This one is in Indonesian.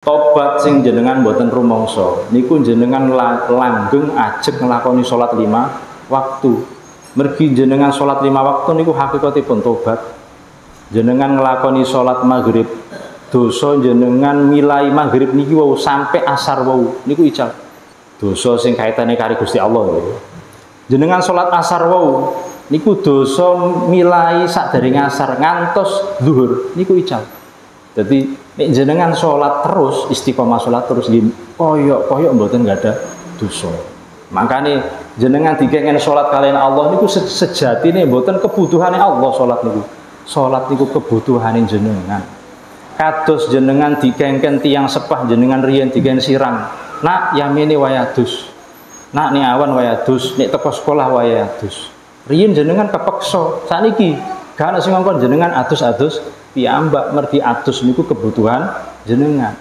Tobat sing jenengan boten rumangsa niku jenengan langgeng ajeg nglakoni salat 5 waktu. Mergi jenengan salat 5 waktu niku hakikatipun tobat. Jenengan nglakoni salat maghrib, dosa jenengan milai maghrib niki wau sampai asar wau niku ical. Dosa sing kaitane karo Gusti Allah lho. Jenengan salat asar wau niku dosa milai sadèrèng asar ngantos zuhur niku ical. Jadi nek jenengan sholat terus, istiqomah sholat terus koyok mboten nggak ada dosa. Makanya jenengan dikengen sholat kalian Allah niku sejatine mboten kebutuhane Allah sholat niku. Sholat niku kebutuhane jenengan. Kados jenengan dikengken tiang sepah jenengan riyen diken sirang. Nak yamene wayadus. Nak ni awan wayadus, nek teko sekolah wayadus. Riyen jenengan kepeksa. Saniki gak ana sing ngongkon jenengan adus-adus piyambak mergi adus niku kebutuhan jenengan.